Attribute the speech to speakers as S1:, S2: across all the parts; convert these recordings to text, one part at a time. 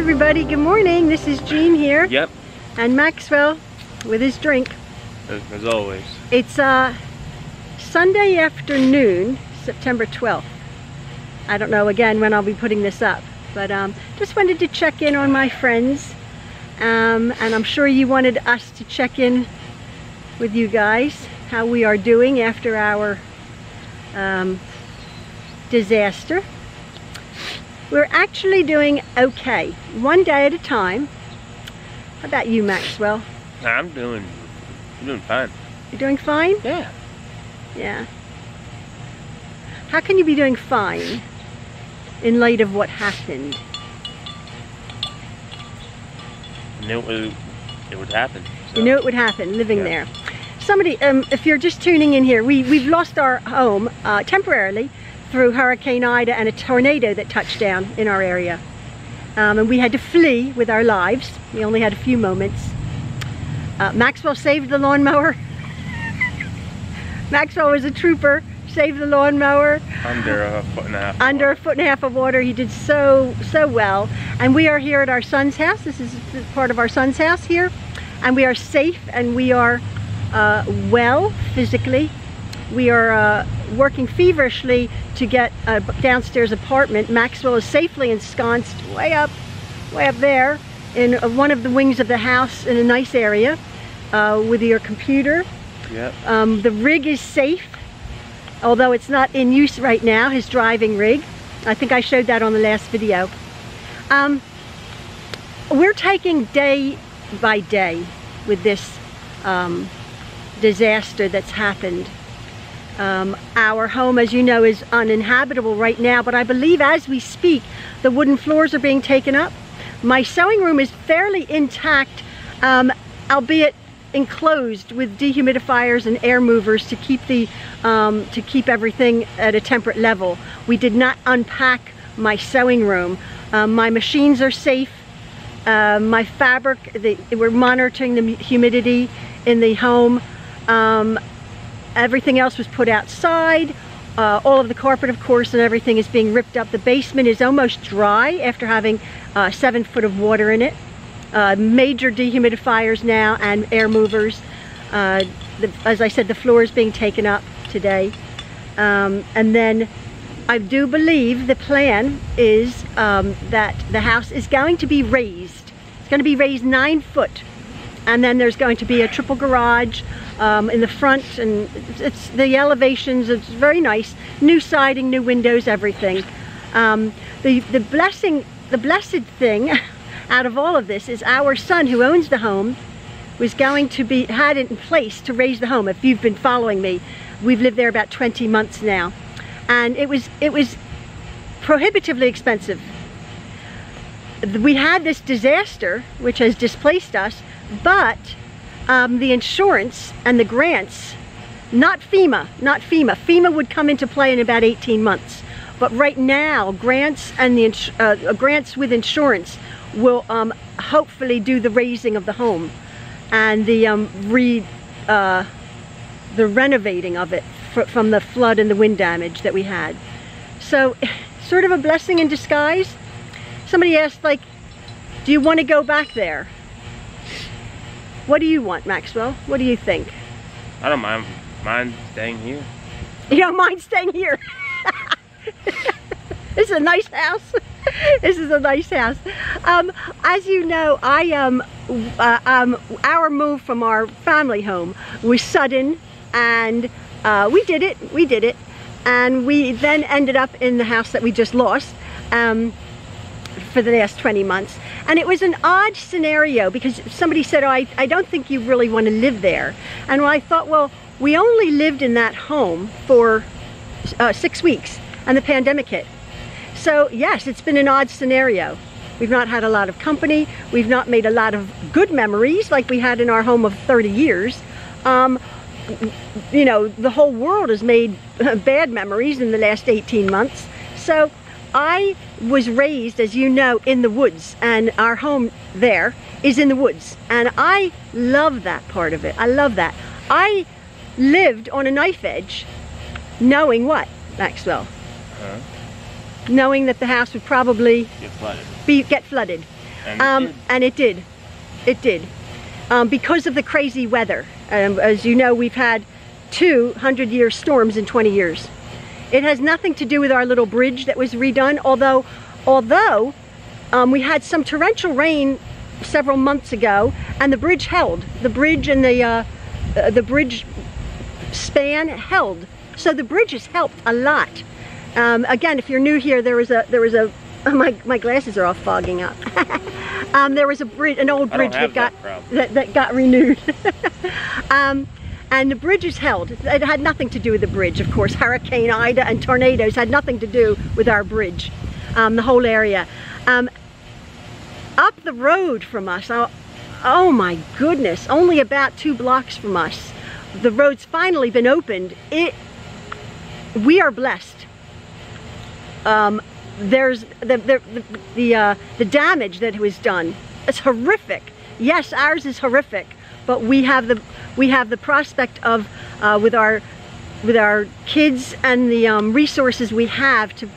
S1: everybody, good morning. This is Jean here.
S2: Yep.
S1: And Maxwell with his drink.
S2: As always.
S1: It's Sunday afternoon, September 12th. I don't know again when I'll be putting this up, but just wanted to check in on my friends. And I'm sure you wanted us to check in with you guys, how we are doing after our disaster. We're actually doing okay, one day at a time. How about you, Maxwell?
S2: I'm doing fine.
S1: You're doing fine?
S2: Yeah.
S1: Yeah. How can you be doing fine in light of what happened?
S2: I knew it would happen. So.
S1: You knew it would happen, living
S2: Yeah.
S1: there. Somebody, if you're just tuning in here, we've lost our home temporarily through Hurricane Ida and a tornado that touched down in our area. And we had to flee with our lives. We only had a few moments. Maxwell saved the lawnmower. Maxwell was a trooper, saved the lawnmower.
S2: Under a foot and a half.
S1: Under a foot and a half of water. He did so well. And we are here at our son's house. This is part of our son's house here. And we are safe and we are well physically. We are working feverishly to get a downstairs apartment. Maxwell is safely ensconced way up there in one of the wings of the house in a nice area with your computer.
S2: Yep.
S1: The rig is safe, although it's not in use right now, his driving rig. I think I showed that on the last video. We're taking day by day with this disaster that's happened. Our home, as you know, is uninhabitable right now, but I believe as we speak, the wooden floors are being taken up. My sewing room is fairly intact, albeit enclosed with dehumidifiers and air movers to keep everything at a temperate level. We did not unpack my sewing room. My machines are safe. My fabric, we're monitoring the humidity in the home. Everything else was put outside. All of the carpet, of course, and everything is being ripped up. The basement is almost dry after having 7 foot of water in it. Major dehumidifiers now and air movers. As I said, the floor is being taken up today. And then I do believe the plan is that the house is going to be raised. It's going to be raised 9 foot. And then there's going to be a triple garage in the front, and it's the elevations. It's very nice. New siding, new windows, everything. The blessed thing out of all of this is our son, who owns the home, was going to had it in place to raise the home. If you've been following me, we've lived there about 20 months now, and it was prohibitively expensive. We had this disaster which has displaced us, but the insurance and the grants, not FEMA. FEMA would come into play in about 18 months. But right now, grants and the grants with insurance will hopefully do the raising of the home and the renovating of it from the flood and the wind damage that we had. So, sort of a blessing in disguise. Somebody asked, like, do you want to go back there? What do you want, Maxwell? What do you think?
S2: I don't mind staying here.
S1: You don't mind staying here? This is a nice house. This is a nice house. As you know, our move from our family home was sudden, and we did it. And we then ended up in the house that we just lost for the last 20 months. And it was an odd scenario because somebody said, oh, I don't think you really want to live there. And I thought, well, we only lived in that home for 6 weeks and the pandemic hit. So yes, it's been an odd scenario. We've not had a lot of company. We've not made a lot of good memories like we had in our home of 30 years. You know, the whole world has made bad memories in the last 18 months. So I was raised, as you know, in the woods, and our home there is in the woods, and I love that part of it. I love that. I lived on a knife edge, knowing what, Maxwell? Knowing that the house would probably get flooded.
S2: And
S1: it did. It did. Because of the crazy weather. As you know, we've had 200-year storms in 20 years. It has nothing to do with our little bridge that was redone, although we had some torrential rain several months ago, and the bridge held. The bridge and the bridge span held. So the bridge has helped a lot. Again, if you're new here, there was a my glasses are all fogging up. There was a bridge, an old bridge that got renewed. And the bridge is held. It had nothing to do with the bridge, of course. Hurricane Ida and tornadoes had nothing to do with our bridge, the whole area. Up the road from us, oh my goodness, only about 2 blocks from us, the road's finally been opened. We are blessed. There's the damage that was done. It's horrific. Yes, ours is horrific, but we have the prospect of with our kids and the resources we have to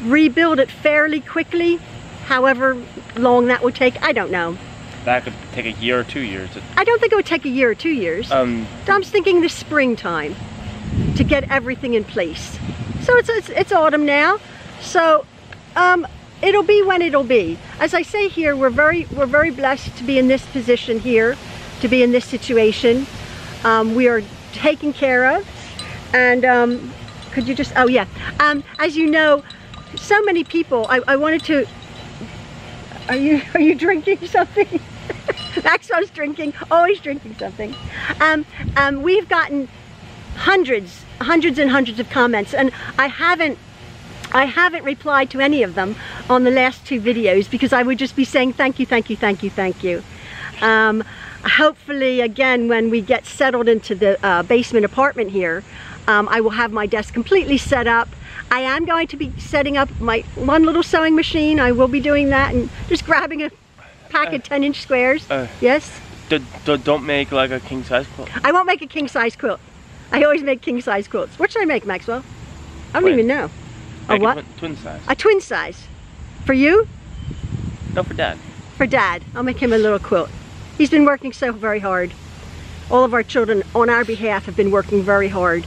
S1: rebuild it fairly quickly. However long that would take, I don't know.
S2: That could take a year or 2 years.
S1: I don't think it would take a year or 2 years. I'm thinking the springtime to get everything in place. So it's autumn now, so it'll be when it'll be. As I say here, we're very blessed to be in this position here, to be in this situation. We are taken care of, and could you just? Oh yeah. As you know, so many people. I wanted to. Are you drinking something? Maxwell's drinking, always drinking something. We've gotten hundreds and hundreds of comments, and I haven't replied to any of them on the last 2 videos because I would just be saying thank you, thank you, thank you, thank you. Hopefully, again, when we get settled into the basement apartment here, I will have my desk completely set up. I am going to be setting up my one little sewing machine. I will be doing that and just grabbing a pack of 10-inch squares. Yes?
S2: Don't make like a king-size quilt.
S1: I won't make a king-size quilt. I always make king-size quilts. What should I make, Maxwell? I don't even know.
S2: Make
S1: a what?
S2: Twin size.
S1: A twin size. For you?
S2: No, for Dad.
S1: For Dad. I'll make him a little quilt. He's been working so very hard. All of our children on our behalf have been working very hard.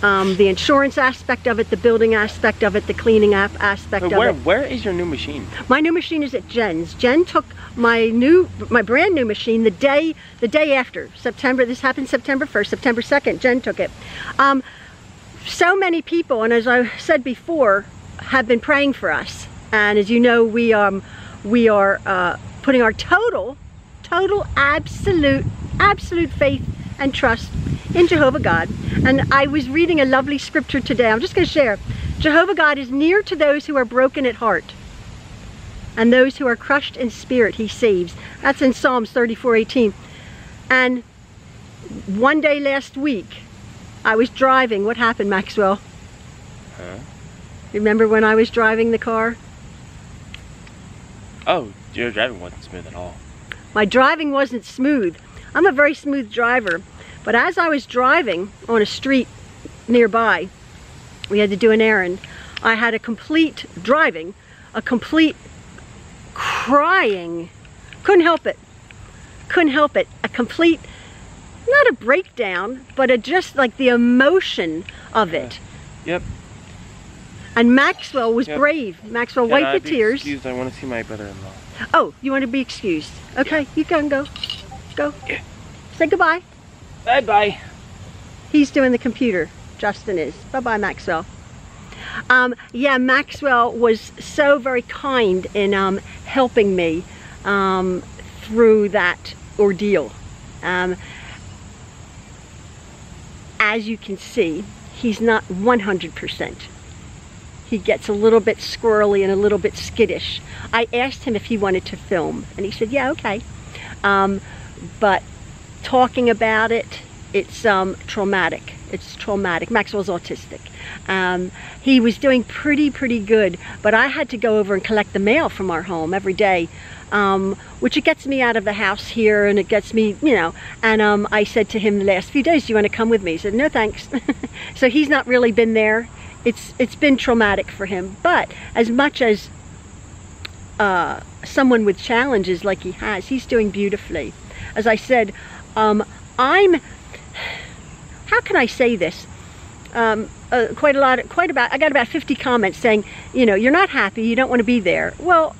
S1: The insurance aspect of it, the building aspect of it, the cleaning aspect of it.
S2: Where is your new machine?
S1: My new machine is at Jen's. Jen took my brand new machine the day after September. This happened September 1st, September 2nd. Jen took it. So many people, and as I said before, have been praying for us. And as you know, we are putting our total, absolute faith and trust in Jehovah God. And I was reading a lovely scripture today. I'm just going to share. Jehovah God is near to those who are broken at heart, and those who are crushed in spirit he saves. That's in Psalms 34:18. And one day last week, I was driving. What happened, Maxwell?
S2: Huh?
S1: Remember when I was driving the car?
S2: Oh, your driving wasn't smooth at all.
S1: My driving wasn't smooth. I'm a very smooth driver. But as I was driving on a street nearby, we had to do an errand. I had a complete crying. Couldn't help it. A complete, not a breakdown, but just like the emotion of it.
S2: Yep.
S1: And Maxwell was brave. Maxwell wiped the tears.
S2: Excused, I want to see my brother-in-law.
S1: Oh, you want to be excused? Okay, you can go. Go.
S2: Yeah.
S1: Say goodbye.
S2: Bye-bye.
S1: He's doing the computer. Justin is. Bye-bye, Maxwell. Yeah, Maxwell was so very kind in helping me through that ordeal. As you can see, he's not 100%. He gets a little bit squirrely and a little bit skittish. I asked him if he wanted to film, and he said, yeah, okay. But talking about it, it's traumatic. It's traumatic. Maxwell's autistic. He was doing pretty good, but I had to go over and collect the mail from our home every day, which it gets me out of the house here, and it gets me, you know, and I said to him the last few days, do you want to come with me? He said, no thanks. So he's not really been there. It's been traumatic for him, but as much as someone with challenges like he has, he's doing beautifully. As I said, how can I say this? I got about 50 comments saying, you know, you're not happy, you don't want to be there. Well,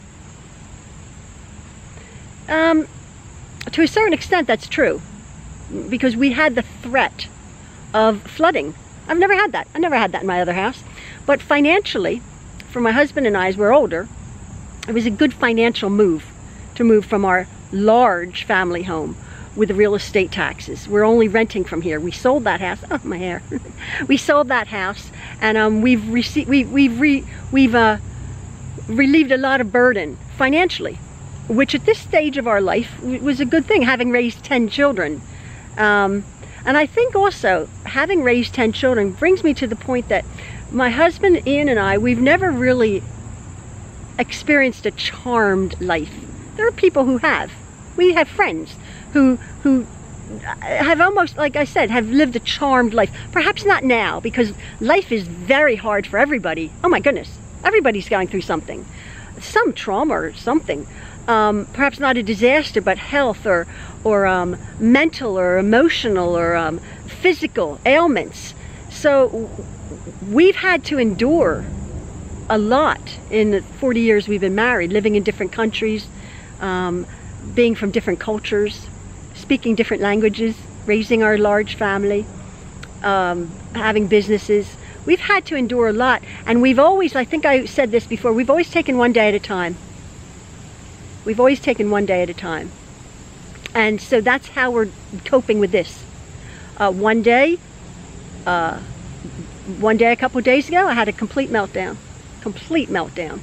S1: to a certain extent that's true, because we had the threat of flooding. I've never had that. I never had that in my other house. But financially, for my husband and I, as we're older, it was a good financial move to move from our large family home with the real estate taxes. We're only renting from here. We sold that house. Oh, my hair. We sold that house, and we've relieved a lot of burden financially, which at this stage of our life was a good thing, having raised 10 children. And I think also having raised 10 children brings me to the point that my husband Ian and I, we've never really experienced a charmed life. There are people who have. We have friends who have almost, like I said, have lived a charmed life. Perhaps not now, because life is very hard for everybody. Oh my goodness, everybody's going through something. Some trauma or something. Perhaps not a disaster, but health or mental or emotional or physical ailments. So we've had to endure a lot in the 40 years we've been married, living in different countries, being from different cultures, speaking different languages, raising our large family, having businesses. We've had to endure a lot, and we've always, I think I said this before, we've always taken one day at a time. We've always taken one day at a time. And so that's how we're coping with this. One day a couple of days ago, I had a complete meltdown. Complete meltdown.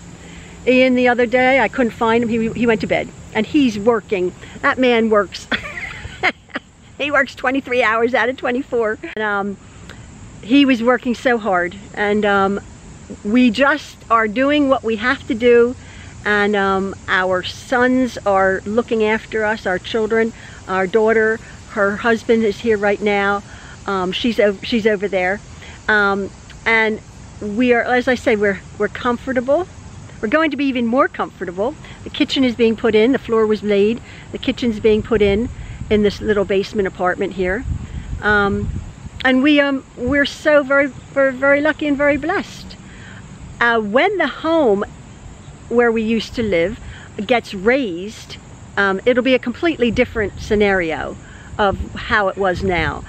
S1: Ian, the other day, I couldn't find him. He went to bed. And he's working. That man works. He works 23 hours out of 24. And he was working so hard. And we just are doing what we have to do. And our sons are looking after us, our children. Our daughter, her husband is here right now. She's over there. And we are, as I say, we're comfortable. We're going to be even more comfortable. The kitchen is being put in. The floor was laid. The kitchen's being put in this little basement apartment here. And we're so very lucky and very blessed. When the home where we used to live gets raised, it'll be a completely different scenario of how it was now.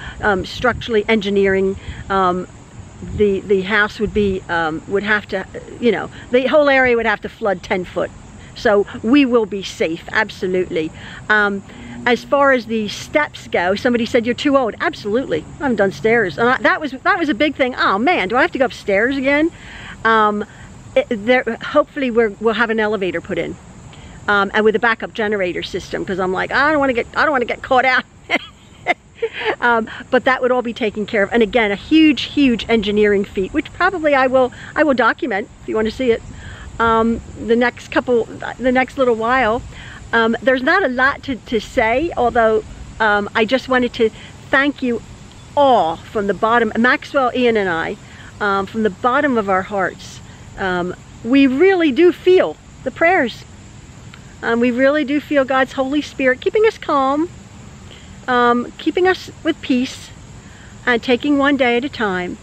S1: Structurally, engineering, the house would be would have to, you know, the whole area would have to flood 10 foot. So we will be safe, absolutely. As far as the steps go, somebody said you're too old. Absolutely, I haven't done stairs. That was a big thing. Oh man, do I have to go upstairs again? Hopefully we'll have an elevator put in, and with a backup generator system, because I'm like, I don't want to get caught out. But that would all be taken care of. And again, a huge engineering feat, which probably I will document if you want to see it. The next little while. There's not a lot to say, although I just wanted to thank you all from the bottom, Maxwell, Ian and I, from the bottom of our hearts. We really do feel the prayers. We really do feel God's Holy Spirit keeping us calm, keeping us with peace, and taking one day at a time,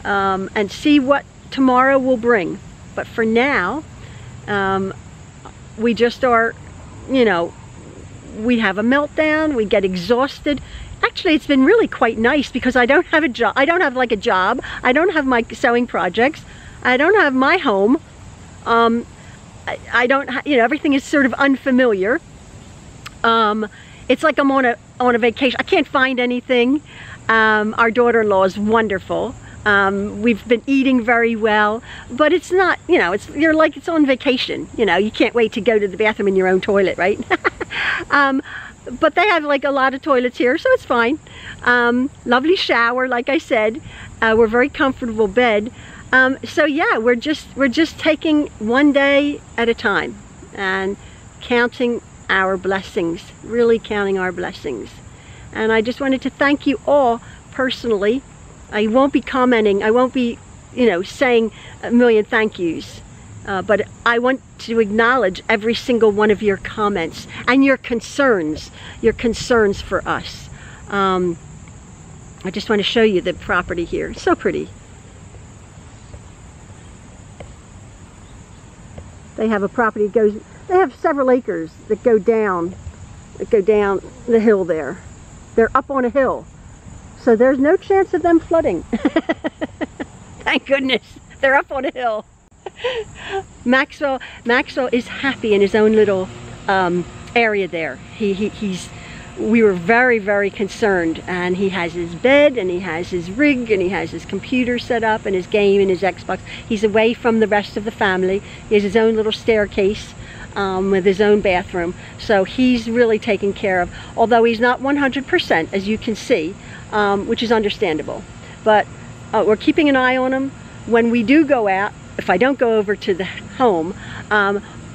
S1: and see what tomorrow will bring. But for now, we just are, you know, we have a meltdown, we get exhausted. Actually, it's been really quite nice because I don't have a job. I don't have like a job. I don't have my sewing projects. I don't have my home. I don't, you know, everything is sort of unfamiliar. It's like I'm on a vacation. I can't find anything. Our daughter-in-law is wonderful. We've been eating very well, but it's not, you know, you're like, it's on vacation. You know, you can't wait to go to the bathroom in your own toilet, right? But they have like a lot of toilets here, so it's fine. Lovely shower, like I said. We're very comfortable bed. So yeah, we're just taking one day at a time and counting our blessings, really counting our blessings. And I just wanted to thank you all personally. I won't be commenting, I won't be, you know, saying a million thank yous. But I want to acknowledge every single one of your comments and your concerns for us. I just want to show you the property here. It's so pretty. They have a property that goes, they have several acres that go down the hill there. They're up on a hill. So there's no chance of them flooding. Thank goodness. They're up on a hill. Maxwell is happy in his own little area there. We were very, very concerned, and he has his bed and he has his rig and he has his computer set up and his game and his Xbox. He's away from the rest of the family. He has his own little staircase with his own bathroom. So he's really taken care of, although he's not 100%, as you can see, which is understandable. But we're keeping an eye on him. When we do go out, if I don't go over to the home,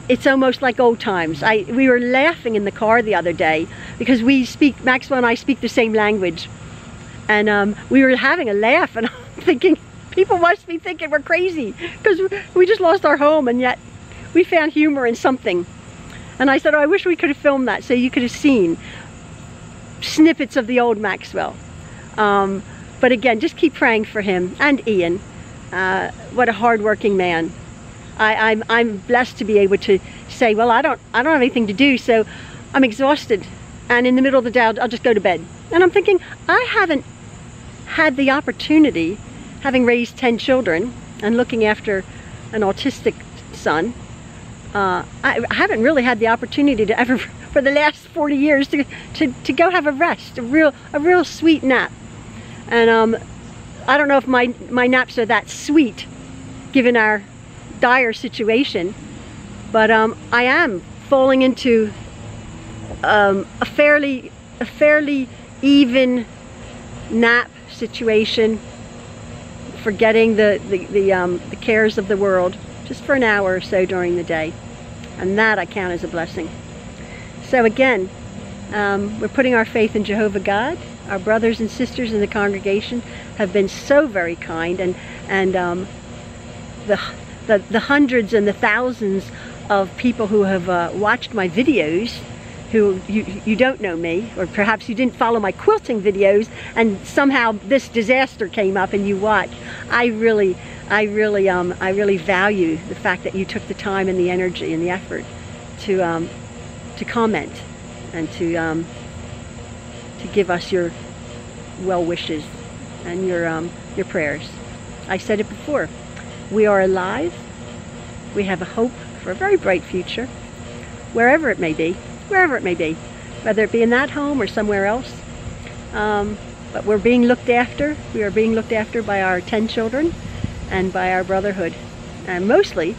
S1: it's almost like old times. We were laughing in the car the other day because Maxwell and I speak the same language. And we were having a laugh, and I'm thinking, people must be thinking we're crazy because we just lost our home, and yet we found humor in something. And I said, oh, I wish we could have filmed that so you could have seen snippets of the old Maxwell. But again, just keep praying for him and Ian. What a hard-working man. I'm blessed to be able to say, well, I don't have anything to do, so I'm exhausted, and in the middle of the day I'll just go to bed. And I'm thinking, I haven't had the opportunity, having raised 10 children and looking after an autistic son, I haven't really had the opportunity to ever, for the last 40 years, to go have a rest, a real sweet nap. And I don't know if my naps are that sweet, given our dire situation, but I am falling into a fairly even nap situation, forgetting the cares of the world just for an hour or so during the day, and that I count as a blessing. So again, we're putting our faith in Jehovah God. Our brothers and sisters in the congregation have been so very kind, and the hundreds and the thousands of people who have watched my videos, who you don't know me, or perhaps you didn't follow my quilting videos, and somehow this disaster came up and you watched. I really value the fact that you took the time and the energy and the effort to comment and to give us your well wishes and your prayers. I said it before. We are alive. We have a hope for a very bright future, wherever it may be, whether it be in that home or somewhere else. But we're being looked after. We are being looked after by our 10 children and by our brotherhood, and mostly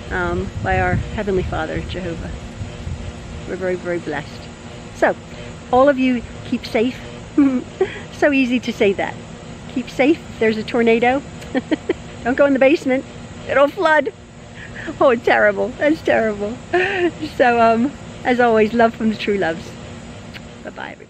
S1: by our Heavenly Father, Jehovah. We're very, very blessed. So, all of you keep safe. So easy to say that. Keep safe. If there's a tornado, don't go in the basement. It'll flood. Oh, it's terrible. That's terrible. So, as always, love from the Trueloves. Bye-bye, everybody.